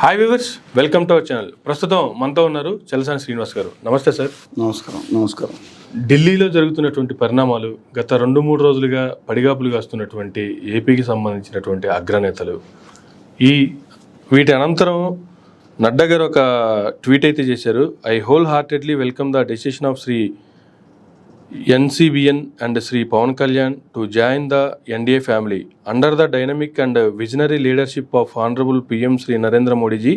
Hi viewers, welcome to our channel. ప్రస్తుతం మనతో ఉన్నారు చలసాని శ్రీనివాస్ గారు. నమస్తే సార్. నమస్కారం. ఢిల్లీలో జరుగుతున్నటువంటి పరిణామాలు, గత 2-3 రోజులుగా పడిగాపులు కాస్తున్నటువంటి ఏపీకి సంబంధించినటువంటి అగ్రనేతలు, వీటి అనంతరం నడ్డా గారు ఒక ట్వీట్ అయితే చేశారు. I wholeheartedly welcome the decision of Shri NCBN and Sri Pawan Kalyan to join the NDA family. Under the dynamic and visionary leadership of Honorable PM Sri Narendra Modi ji,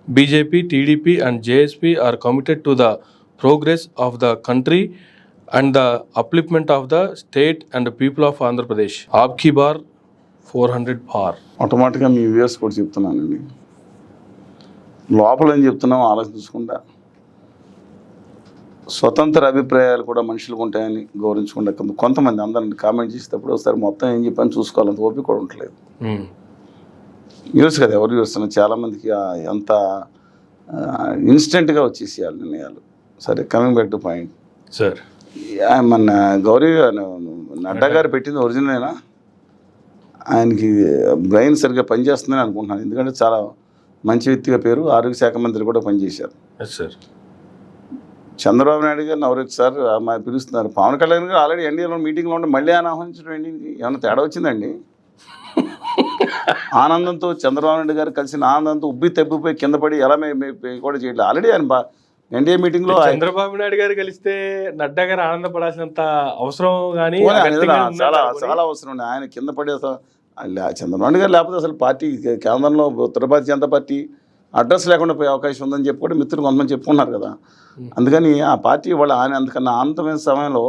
BJP, TDP and JSP are committed to the progress of the country and the upliftment of the state and the people of Andhra Pradesh. Aapki bar 400 par. ఆటోమేటిక్గా మీ viewers కూడా చెప్తున్నానండి, లోపల ఏం చెప్తున్నామో ఆలోచించకుండా స్వతంత్ర అభిప్రాయాలు కూడా మనుషులకు ఉంటాయని గౌరవించకుండా కొంతమంది అందరిని కామెంట్ చేసేటప్పుడు ఒకసారి మొత్తం ఏం చెప్పని చూసుకోవాలంత ఓపిక కూడా ఉండలేదు. న్యూస్ కదా, ఎవరు చూస్తున్నారు, చాలామందికి ఎంత ఇన్స్టెంట్గా వచ్చేసేయాలి నిర్ణయాలు. సరే, coming back to point sir, మన గౌరీ నడ్డా గారు పెట్టింది ఒరిజినలేనా? ఆయనకి బ్రెయిన్ సరిగ్గా పనిచేస్తుందని అనుకుంటున్నాను, ఎందుకంటే చాలా మంచి వ్యక్తిగా పేరు. ఆరోగ్య శాఖ మంత్రి కూడా పనిచేశారు. సార్, చంద్రబాబు నాయుడు గారిని ఎవరికి సార్ పిలుస్తున్నారు? పవన్ కళ్యాణ్ గారు ఆల్రెడీ ఎన్డీఏలో మీటింగ్లో ఉండి మళ్ళీ ఆయన ఆహ్వానించడం ఏంటి? ఏమైనా తేడా వచ్చిందండి? ఆనందంతో చంద్రబాబు నాయుడు గారు కలిసిన ఆనందంతో తబ్బిపోయి కింద పడి ఎలా కూడా చేయట్లేదు. ఆల్రెడీ ఆయన ఎన్డీఏ మీటింగ్లో చంద్రబాబు నాయుడు గారు కలిస్తే నడ్డా గారు ఆనందపడాల్సినంత అవసరం కానీ చాలా అవసరం ఉంది. ఆయన కింద పడి చంద్రబాబు నాయుడు గారు లేకపోతే అసలు పార్టీ కేంద్రంలో ఉత్తర భారతీయ జనతా పార్టీ అడ్రస్ లేకుండా పోయే అవకాశం ఉందని చెప్పి కూడా మిత్రులు కొంతమంది చెప్పుకున్నారు కదా. అందుకని ఆ పార్టీ వాళ్ళ ఆయన అంతకన్నా ఆనందమైన సమయంలో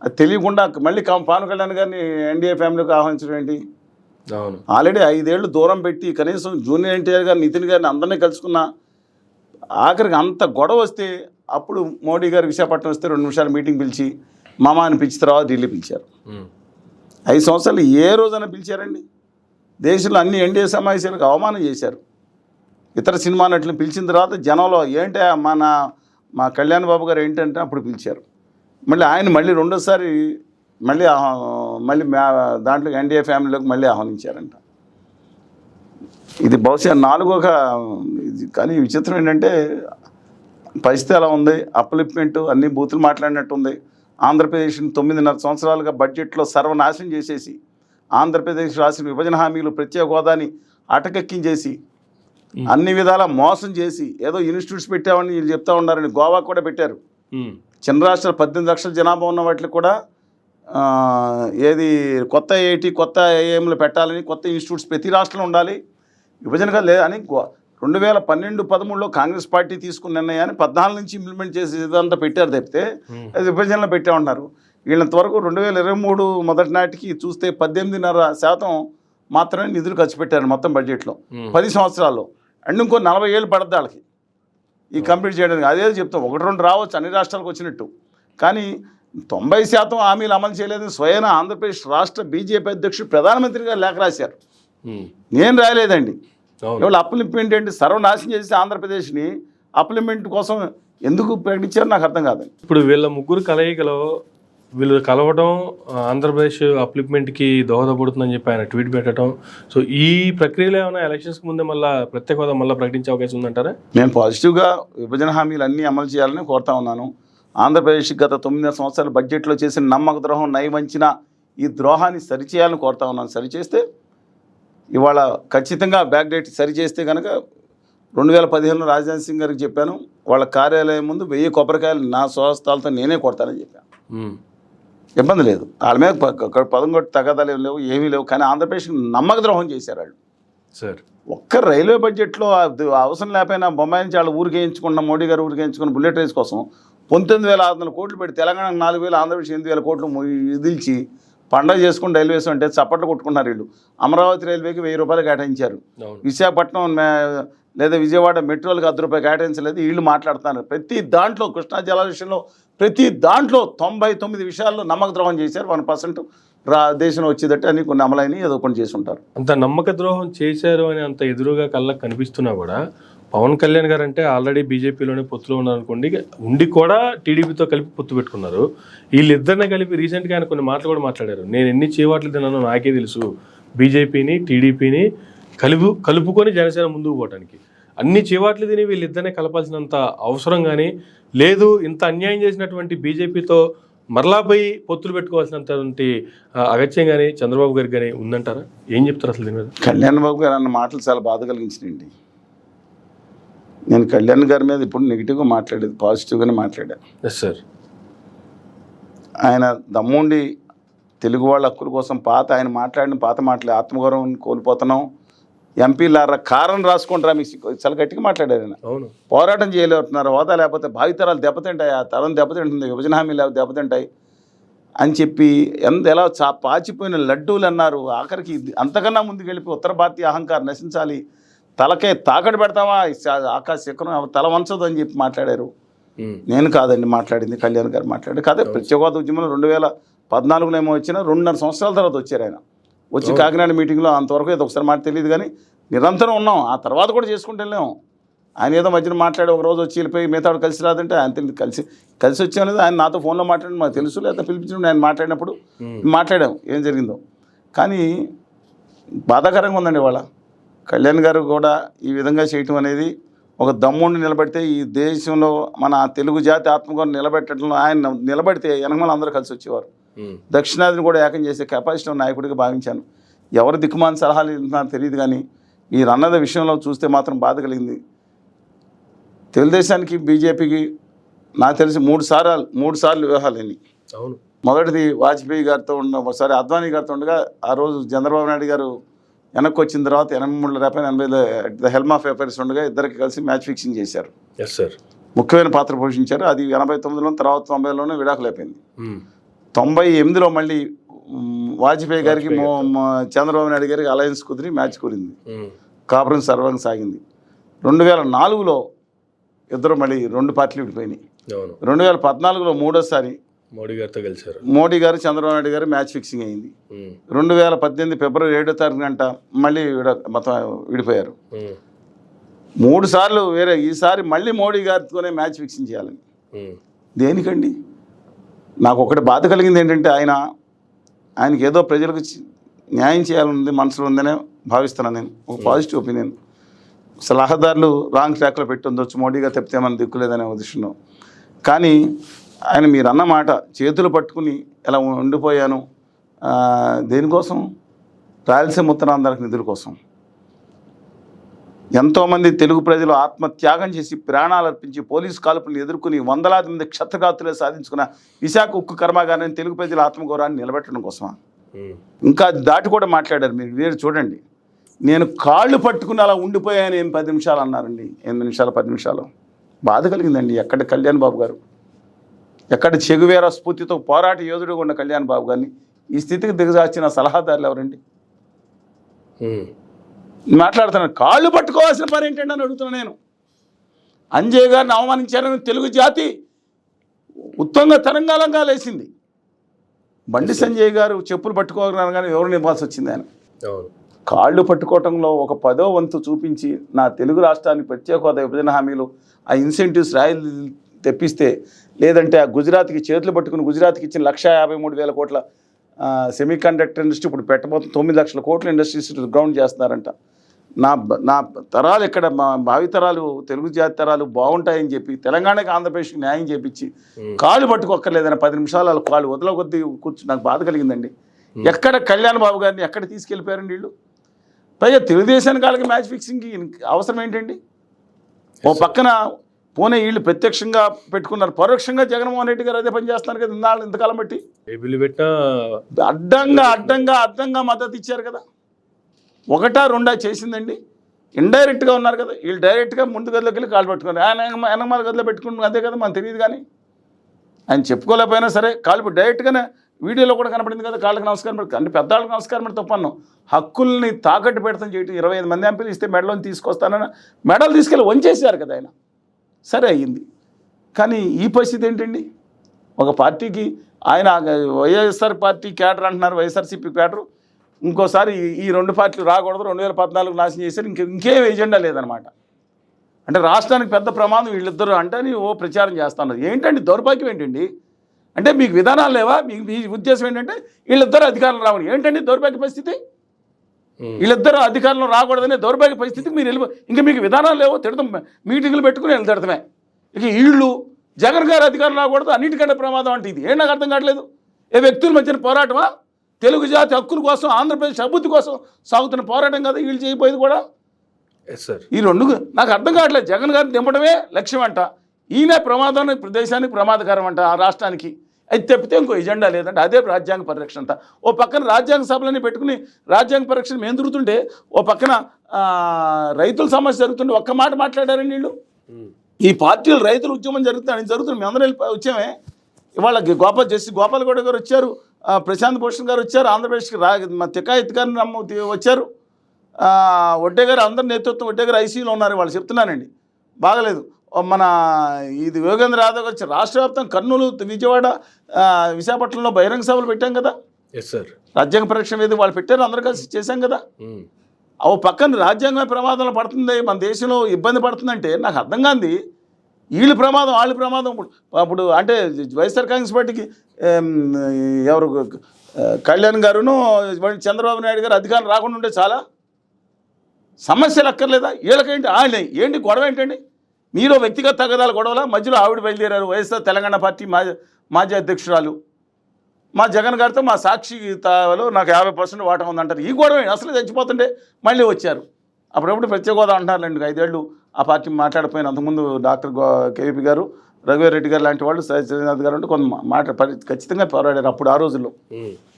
అది తెలియకుండా మళ్ళీ పవన్ కళ్యాణ్ గారిని ఎన్డీఏ ఫ్యామిలీకి ఆహ్వానించడం ఏంటి? ఆల్రెడీ 5 ఏళ్ళు దూరం పెట్టి కనీసం జూనియర్ ఎన్టీఆర్ గారు, నితిన్ గారిని అందరినీ కలుసుకున్న, ఆఖరికి అంత గొడవ వస్తే అప్పుడు మోడీ గారు విశాఖపట్నం వస్తే 2 నిమిషాలు మీటింగ్ పిలిచి మామ అని పిలిచిన తర్వాత ఢిల్లీ పిలిచారు. 5 సంవత్సరాలు ఏ రోజైనా పిలిచారండి? దేశంలో అన్ని ఎన్డీఏ సమావేశాలకు అవమానం చేశారు. ఇతర సినిమా నటులను పిలిచిన తర్వాత జనంలో ఏంటి మా కళ్యాణ్ బాబు గారు ఏంటంటే అప్పుడు పిలిచారు. మళ్ళీ ఆయన రెండోసారి మళ్ళీ దాంట్లో ఎన్డీఏ ఫ్యామిలీలోకి మళ్ళీ ఆహ్వానించారంట. ఇది బహుశా 4వ ఇది. కానీ విచిత్రం ఏంటంటే పరిస్థితి ఎలా ఉంది, అప్లిప్మెంట్ అన్ని బూతులు మాట్లాడినట్టుంది. ఆంధ్రప్రదేశ్ని 9.5 సంవత్సరాలుగా బడ్జెట్లో సర్వనాశనం చేసేసి, ఆంధ్రప్రదేశ్ రాసిన విభజన హామీలు, ప్రత్యేక హోదాని అటకెక్కించేసి, అన్ని విధాలా మోసం చేసి ఏదో ఇన్స్టిట్యూట్స్ పెట్టామని వీళ్ళు చెప్తా ఉన్నారని గోవా కూడా పెట్టారు. చిన్న రాష్ట్రాలు 18 లక్షల జనాభా ఉన్న వాటికి కూడా ఏది కొత్త ఐఐటి, కొత్త ఐఐఎంలు పెట్టాలని, కొత్త ఇన్స్టిట్యూట్స్ ప్రతి రాష్ట్రంలో ఉండాలి, విభజనగా లేదని 2012-13లో కాంగ్రెస్ పార్టీ తీసుకున్న నిర్ణయాన్ని 14 నుంచి ఇంప్లిమెంట్ చేసి ఇదంతా పెట్టారు తప్పితే అది విభజనలో పెట్టామన్నారు. వీళ్ళంతవరకు 2023 మొదటి నాటికి చూస్తే 18.5% మాత్రమే నిధులు ఖర్చు పెట్టారు మొత్తం బడ్జెట్లో 10 సంవత్సరాల్లో. అండ్ ఇంకో 40 ఏళ్ళు పడద్దు వాళ్ళకి ఈ కంప్లీట్ చేయడానికి. అదే చెప్తాం, 1-2 రావచ్చు అన్ని రాష్ట్రాలకు వచ్చినట్టు, కానీ 90% హామీలు అమలు చేయలేదని స్వయం ఆంధ్రప్రదేశ్ రాష్ట్ర బీజేపీ అధ్యక్షుడు ప్రధానమంత్రి గారు లేఖ రాశారు. నేను రాయలేదండి. ఇవాళ అప్లిమెంట్ ఏంటి? సర్వనాశనం చేసి ఆంధ్రప్రదేశ్ని అప్లిమెంట్ కోసం ఎందుకు ప్రకటించారో నాకు అర్థం కాదు. ఇప్పుడు వీళ్ళ ముగ్గురు కలయికలో వీళ్ళు కలవడం ఆంధ్రప్రదేశ్ అప్లిప్మెంట్కి దోహదపడుతుందని చెప్పి ఆయన ట్వీట్ పెట్టడం. సో ఈ ప్రక్రియలో ఏమైనా ఎలక్షన్స్కి ముందే మళ్ళీ ప్రత్యేక హోదా మళ్ళీ ప్రకటించే అవకాశం ఉందంటారా? నేను పాజిటివ్గా విభజన హామీలు అన్నీ అమలు చేయాలని కోరుతా ఉన్నాను. ఆంధ్రప్రదేశ్ గత 9 సంవత్సరాల బడ్జెట్లో చేసిన నమ్మక ద్రోహం, నయవంచిన ఈ ద్రోహాన్ని సరిచేయాలని కోరుతా ఉన్నాను. సరిచేస్తే ఇవాళ ఖచ్చితంగా బ్యాక్ డేట్ సరిచేస్తే కనుక 2015లో రాజ్నాథ్ సింగ్ గారికి చెప్పాను, వాళ్ళ కార్యాలయం ముందు 1000 కొబ్బరికాయలు నా స్వహస్తాలతో నేనే కొడతానని చెప్పాను. ఇబ్బంది లేదు, వాళ్ళ మీద పదం కొట్టి తగాదాలు లేవు, ఏమీ లేవు. కానీ ఆంధ్రప్రదేశ్ నమ్మక ద్రోహం చేశారు వాళ్ళు. సార్, ఒక్క రైల్వే బడ్జెట్లో అవసరం లేకపోయినా బొంబాయి నుంచి వాళ్ళు ఊరికేయించుకున్న, మోడీ గారు ఊరికేయించుకున్న బుల్లెట్ రైస్ కోసం 19,600 కోట్లు పెట్టి తెలంగాణకు 4,000, ఆంధ్రప్రదేశ్ 8,000 కోట్లు విధిల్చి పండగ చేసుకుని రైల్వేస్ అంటే చప్పట్లు కొట్టుకున్నారు వీళ్ళు. అమరావతి రైల్వేకి 1000 రూపాయలు కేటాయించారు. విశాఖపట్నం లేదా విజయవాడ మెట్రోలకు 10 రూపాయలు కేటాయించలేదు. వీళ్ళు మాట్లాడుతున్నారు ప్రతి దాంట్లో, కృష్ణా జలాల విషయంలో ప్రతి దాంట్లో 99 విషయాల్లో నమ్మక ద్రోహం చేశారు. 1% దేశంలో వచ్చేదట్టు అని కొన్ని అమలైన ఏదో కొన్ని చేసి ఉంటారు. అంత నమ్మక ద్రోహం చేశారు అని అంత ఎదురుగా కళ్ళకు కనిపిస్తున్నా కూడా పవన్ కళ్యాణ్ గారు అంటే ఆల్రెడీ బీజేపీలోనే పొత్తులో ఉన్నారనుకోండి, ఉండి కూడా టీడీపీతో కలిపి పొత్తు పెట్టుకున్నారు. వీళ్ళిద్దరిని కలిపి రీసెంట్గా ఆయన కొన్ని మాటలు కూడా మాట్లాడారు. నేను ఎన్ని చేవాట్లు తిన్నానో నాకే తెలుసు, బీజేపీని టీడీపీని కలుపుకొని జనసేన ముందుకు పోవడానికి. అన్ని చివాట్లు తిని వీళ్ళిద్దరినే కలపాల్సినంత అవసరం కానీ లేదు, ఇంత అన్యాయం చేసినటువంటి బీజేపీతో మరలా పోయి పొత్తులు పెట్టుకోవాల్సినటువంటి అగత్యం కానీ చంద్రబాబు గారికి కానీ ఉందంటారా? ఏం చెప్తారు అసలు దీని మీద? కళ్యాణ్ బాబు గారు అన్న మాటలు చాలా బాధ కలిగించినాయండి. నేను కళ్యాణ్ గారి మీద ఇప్పుడు నెగిటివ్గా మాట్లాడేది, పాజిటివ్గానే మాట్లాడాను. Yes sir. ఆయన దమ్ముండి తెలుగు వాళ్ళ హక్కుల కోసం ఆయన మాట్లాడిన పాత మాటలే, ఆత్మగౌరవం కోల్పోతున్నాం, ఎంపీలారా కారణం రాసుకుంటారా, మీకు చాలా గట్టిగా మాట్లాడారు ఆయన. అవును, పోరాటం చేయలేవుతున్నారు, హోదా లేకపోతే భావితరాలు దెబ్బతింటాయి, ఆ తరం దెబ్బతింటుంది, విభజన హామీలు దెబ్బతింటాయి అని చెప్పి ఎలా పాచిపోయిన లడ్డూలు అన్నారు. ఆఖరికి అంతకన్నా ముందుకు వెళ్ళిపోయి ఉత్తర భారతీయ అహంకారం నశించాలి, తలకే తాకట్టు పెడతామా, ఆకాశ శిఖరం తల వంచదు అని చెప్పి మాట్లాడారు. నేను కాదండి మాట్లాడింది, కళ్యాణ్ గారు మాట్లాడారు. కాదే ప్రత్యేక హోదా ఉద్యమంలో 2014లో ఏమో వచ్చినా 2.5 సంవత్సరాల తర్వాత వచ్చారు ఆయన. వచ్చి కాకినాడ మీటింగ్లో అంతవరకు ఏదో ఒకసారి మాట తెలియదు కానీ నిరంతరం ఉన్నాం. ఆ తర్వాత కూడా చేసుకుంటూ వెళ్ళాము. ఆయన ఏదో మధ్యన మాట్లాడి ఒక రోజు వచ్చి వెళ్ళిపోయి మిగతాడు కలిసి రాదంటే ఆయన తెలియదు, కలిసి వచ్చాం లేదు. ఆయన నాతో ఫోన్లో మాట్లాడి మాకు తెలుసు, లేదా పిలిపించడం ఆయన మాట్లాడినప్పుడు మాట్లాడాం ఏం జరిగిందో. కానీ బాధాకరంగా ఉందండి వాళ్ళ కళ్యాణ్ గారు కూడా ఈ విధంగా చేయటం అనేది. ఒక దమ్ముండి నిలబడితే ఈ దేశంలో మన తెలుగు జాతి ఆత్మగౌరవం నిలబెట్టడంలో ఆయన నిలబడితే వెనకమాల అందరూ కలిసి వచ్చేవారు. దక్షిణాదిని కూడా ఏకం చేసే కెపాసిటీ నాయకుడిగా భావించాను. ఎవరు దిక్కుమాని సలహాలు ఇస్తున్నారో తెలియదు కానీ ఈ అన్నద విషయంలో చూస్తే మాత్రం బాధ కలిగింది. తెలుగుదేశానికి బీజేపీకి నాకు తెలిసి మూడు సార్లు వివాహాలు అయినాయి. అవును, మొదటిది వాజ్పేయి గారితో ఒకసారి అద్వానీ గారితో ఉండగా, ఆ రోజు చంద్రబాబు నాయుడు గారు వెనక్కి వచ్చిన తర్వాత 83 రేపైన 80లో ద హెల్మ్ ఆఫ్ అఫైర్స్ ఉండగా ఇద్దరికి కలిసి మ్యాచ్ ఫిక్సింగ్ చేశారు. Yes sir. ముఖ్యమైన పాత్ర పోషించారు. అది 89లో, తర్వాత 90లోనే విడాకులు అయిపోయింది. 98లో మళ్ళీ వాజ్పేయి గారికి చంద్రబాబు నాయుడు గారికి అలయన్స్ కుదిరి మ్యాచ్ కుదిరింది, కాపురం సర్వంగా సాగింది. 2004లో ఇద్దరు మళ్ళీ 2 పార్టీలు విడిపోయినాయి. 2014లో మూడోసారి మోడీ గారితో కలిశారు. మోడీ గారు చంద్రబాబు నాయుడు గారు మ్యాచ్ ఫిక్సింగ్ అయింది. 2018 ఫిబ్రవరి 7వ తారీఖునంట మళ్ళీ మొత్తం విడిపోయారు. 3 సార్లు వేరే, ఈసారి మళ్ళీ మోడీ గారితోనే మ్యాచ్ ఫిక్సింగ్ చేయాలని. దేనికండి? నాకు ఒకటి బాధ కలిగింది ఏంటంటే ఆయనకి ఏదో ప్రజలకు న్యాయం చేయాలన్నది మనసులో ఉందనే భావిస్తున్నాను నేను. ఒక పాజిటివ్ ఒపీనియన్. సలహాదారులు రాంగ్ ట్రాక్లో పెట్టి ఉండొచ్చు, మోడీ గారు తప్పితే మనం దిక్కులేదనే ఉద్దేశంలో. కానీ ఆయన మీరు అన్న మాట చేతులు పట్టుకుని ఎలా ఉండిపోయాను, దేనికోసం? రాయలసీమ ఉత్తరాంధ్రకి నిధుల కోసం. ఎంతోమంది తెలుగు ప్రజలు ఆత్మత్యాగం చేసి ప్రాణాలు అర్పించి పోలీసు కాల్పులను ఎదుర్కొని వందలాది మంది క్షతగాత్రులే సాధించుకున్న విశాఖ ఉక్కు కర్మాగారాన్ని తెలుగు ప్రజల ఆత్మగౌరవాన్ని నిలబెట్టడం కోసమా? ఇంకా దాటి కూడా మాట్లాడారు. మీరు వేరు చూడండి. నేను కాళ్ళు పట్టుకుని అలా ఉండిపోయాను 10 నిమిషాలు అన్నారండి. 8 నిమిషాలు 10 నిమిషాలు. బాధ కలిగిందండి. ఎక్కడ కళ్యాణ్ బాబు గారు, ఎక్కడ చెగువేరా స్ఫూర్తితో పోరాట యోధుడుగా ఉన్న కళ్యాణ్ బాబు గారిని ఈ స్థితికి దిగజార్చిన సలహాదారులు ఎవరండి? మాట్లాడుతున్నాను. కాళ్ళు పట్టుకోవాల్సిన పని ఏంటండి అని అడుగుతున్నాను నేను. అంజయ్ గారిని అవమానించారని తెలుగు జాతి ఉత్తంగా తెలంగాణగా లేచింది. బండి సంజయ్ గారు చెప్పులు పట్టుకోగలరు కానీ ఎవరు నింపాల్సి వచ్చింది ఆయన. కాళ్ళు పట్టుకోవటంలో ఒక 10వ వంతు చూపించి నా తెలుగు రాష్ట్రానికి ప్రత్యేక హోదా, విభజన హామీలు, ఆ ఇన్సెంటివ్స్ రాయలు తెప్పిస్తే, లేదంటే ఆ గుజరాత్కి చేతులు పట్టుకుని గుజరాత్కి ఇచ్చిన 1,53,000 కోట్ల సెమీ కండక్టర్ ఇండస్ట్రీ ఇప్పుడు పెట్టబోతుంది 9 లక్షల కోట్ల ఇండస్ట్రీస్ గ్రౌండ్ చేస్తున్నారంట. నా తరాలు ఇక్కడ మా భావితరాలు తెలుగు జాతి తరాలు బాగుంటాయని చెప్పి తెలంగాణకి ఆంధ్రప్రదేశ్కి న్యాయం చేపించి కాళ్ళు పట్టుకోక్కర్లేదని 10 నిమిషాలు కాళ్ళు వదల కొద్దీ కూర్చుని నాకు బాధ కలిగిందండి. ఎక్కడ కళ్యాణ్ బాబు గారిని ఎక్కడ తీసుకెళ్ళిపోయారండి వీళ్ళు? పైగా తెలుగుదేశానికి వాళ్ళకి మ్యాచ్ ఫిక్సింగ్కి అవసరం ఏంటండి? ఓ పక్కన పోనీ వీళ్ళు ప్రత్యక్షంగా పెట్టుకున్నారు, పరోక్షంగా జగన్మోహన్ రెడ్డి గారు అదే పని చేస్తున్నారు కదా ఇన్నాళ్ళు, ఇంతకాలం బట్టి. అడ్డంగా మద్దతు ఇచ్చారు కదా. 1, 2 చేసిందండి. ఇండైరెక్ట్గా ఉన్నారు కదా వీళ్ళు. డైరెక్ట్గా ముందు గదిలోకి వెళ్ళి కాళ్ళు పెట్టుకున్నారు. ఆయన వెనకమాల గదిలో పెట్టుకున్నారు, అదే కదా మనకు తెలియదు. కానీ ఆయన చెప్పుకోలేకపోయినా సరే కాళ్ళు డైరెక్ట్గానే వీడియోలో కూడా కనపడింది కదా, కాళ్ళకి నమస్కారం పెడతాను అంటే పెద్దవాళ్ళకి నమస్కారం పెడితే తప్పన్నాం. హక్కుల్ని తాకట్టు పెడతాం చేయటం. 25 మంది ఎంపీలు ఇస్తే మెడలోని తీసుకొస్తానని మెడలు తీసుకెళ్ళి వంచేసారు కదా ఆయన. సరే అయ్యింది. కానీ ఈ పరిస్థితి ఏంటండి? ఒక పార్టీకి ఆయన వైఎస్ఆర్ పార్టీ క్యాడర్ అంటున్నారు, వైఎస్ఆర్సీపీ క్యాడరు. ఇంకోసారి ఈ 2 పార్టీలు రాకూడదు, 2014 నాశనం చేశారు, ఇంకేం ఎజెండా లేదనమాట. అంటే రాష్ట్రానికి పెద్ద ప్రమాదం వీళ్ళిద్దరు అంటే ప్రచారం చేస్తున్నారు. ఏంటండి దౌర్భాగ్యం ఏంటండి? అంటే మీకు విధానాలు లేవా? మీ ఉద్దేశం ఏంటంటే వీళ్ళిద్దరు అధికారులు రావని. ఏంటండి దౌర్భాగ్య పరిస్థితి? వీళ్ళిద్దరూ అధికారంలో రాకూడదనే దౌర్భాగ్య పరిస్థితికి మీరు ఇంకా మీకు విధానాలు లేవో తిడతాం, మీటింగ్లు పెట్టుకుని వెళ్ళి తిడతామే. ఇక వీళ్ళు జగన్ గారు అధికారం రాకూడదు, అన్నిటికంటే ప్రమాదం అంటే ఇది నాకు అర్థం కావట్లేదు. ఏ వ్యక్తుల మధ్యన పోరాటమా? తెలుగు జాతి హక్కుల కోసం, ఆంధ్రప్రదేశ్ అభివృద్ధి కోసం సాగుతున్న పోరాటం కదా వీళ్ళు చేయబోయేది కూడా. ఈ రెండు నాకు అర్థం కావట్లేదు. జగన్ గారిని దింపడమే లక్ష్యం అంట, ఈయన ప్రమాదం దేశానికి ప్రమాదకరం అంట, ఆ రాష్ట్రానికి. అది తప్పితే ఇంకో ఎజెండా లేదంటే అదే రాజ్యాంగ పరిరక్షణ అంట. ఓ పక్కన రాజ్యాంగ సభలని పెట్టుకుని రాజ్యాంగ పరిరక్షణ మేము తిరుగుతుంటే, ఓ పక్కన రైతుల సమస్య జరుగుతుంటే ఒక్క మాట మాట్లాడారండి వీళ్ళు. ఈ పార్టీలు రైతుల ఉద్యమం జరుగుతుంది మేము అందరం వచ్చామే. ఇవాళ గోపాల్ గౌడ గారు వచ్చారు, ప్రశాంత్ భూషణ్ గారు వచ్చారు, ఆంధ్రప్రదేశ్కి మా తికాయత్ గారు వచ్చారు, వడ్డే గారు అందరి నేతృత్వం, వడ్డే గారు ఐసీయూలో ఉన్నారు. వాళ్ళు చెప్తున్నానండి బాగలేదు. మన ఇది యోగేంద్ర యాదవ్ వచ్చి రాష్ట్ర వ్యాప్తంగా కర్నూలు, విజయవాడ, విశాఖపట్నంలో బహిరంగ సభలు పెట్టాం కదా. రాజ్యాంగ పరీక్ష మీద వాళ్ళు పెట్టారు, అందరూ కలిసి చేశాం కదా. ఓ పక్కన రాజ్యాంగ ప్రమాదంలో పడుతుంది, మన దేశంలో ఇబ్బంది పడుతుందంటే నాకు అర్థం కాంది. వీళ్ళ ప్రమాదం వాళ్ళ ప్రమాదం. అప్పుడు అంటే వైఎస్ఆర్ కాంగ్రెస్ పార్టీకి ఎవరు కళ్యాణ్ గారును చంద్రబాబు నాయుడు గారు అధికారం రాకుండా ఉంటే చాలా సమస్యలు అక్కర్లేదా? వీళ్ళకేంటి ఆయన ఏంటి గొడవ ఏంటండి? మీరు వ్యక్తిగత తగదాల గొడవల మధ్యలో ఆవిడ బయలుదేరారు, వైఎస్ఆర్ తెలంగాణ పార్టీ మాజీ అధ్యక్షురాలు. మా జగన్ గారితో మా సాక్షిలో నాకు 50% వాటా ఉందంటారు. ఈ గొడవ అసలు చచ్చిపోతుంటే మళ్ళీ వచ్చారు. అప్పుడప్పుడు ప్రత్యేక హోదా అంటున్నారులేండి, 5 ఏళ్ళు ఆ పార్టీ మాట్లాడిపోయిన. అంతకుముందు డాక్టర్ కేవీపీ గారు, రఘువీరెడ్డి గారు లాంటి వాళ్ళు, శ్రీనాథ్ గారు అంటే కొంత ఖచ్చితంగా పోరాడారు అప్పుడు ఆ రోజుల్లో.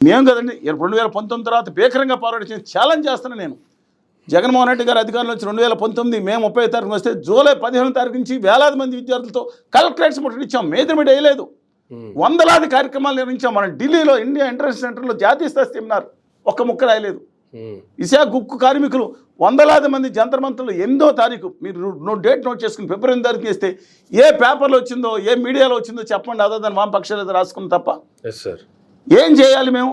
మేము కదండి 2019 తర్వాత భీకరంగా పోరాడి ఛాలెంజ్ చేస్తాను నేను. జగన్మోహన్ రెడ్డి గారు అధికారంలో వచ్చి 2019 మే 30 తారీఖున వస్తే జూలై 15 తారీఖు నుంచి వేలాది మంది విద్యార్థులతో కలెక్టరేట్స్ ముట్టడిచ్చాం. మేదమిడి వేయలేదు, వందలాది కార్యక్రమాలు నిర్వహించాం. మనం ఢిల్లీలో ఇండియా ఇంటర్నేషనల్ సెంటర్లో జాతీయ స్థాయి సెమినార్ ఒక్క ముక్క రాయలేదు. విశాఖ ఉక్కు కార్మికులు వందలాది మంది జంతర్ మంతర్లు 8వ తారీఖు మీరు డేట్ నోట్ చేసుకుని ఫిబ్రవరి 8 తారీఖు చేస్తే ఏ పేపర్లో వచ్చిందో ఏ మీడియాలో వచ్చిందో చెప్పండి. అదో దాని వామపక్షాలు ఏదో రాసుకుని తప్ప ఏం చేయాలి మేము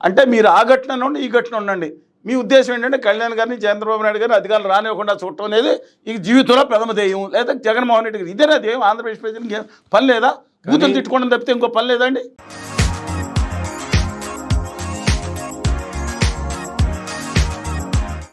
అంటే? మీరు ఆ ఘటన ఉండి ఈ ఘటన ఉండండి. మీ ఉద్దేశం ఏంటంటే కళ్యాణ్ గారిని, చంద్రబాబు నాయుడు గారిని అధికారులు రానివ్వకుండా చూడటం అనేది ఈ జీవితంలో ప్రథమ ధ్యేయం. లేదా జగన్మోహన్ రెడ్డి గారు ఇదేనా ధ్యేయం? ఆంధ్రప్రదేశ్ ప్రజలకు పని లేదా? బూతులు తిట్టుకోవడం తప్పితే ఇంకో పని లేదండి.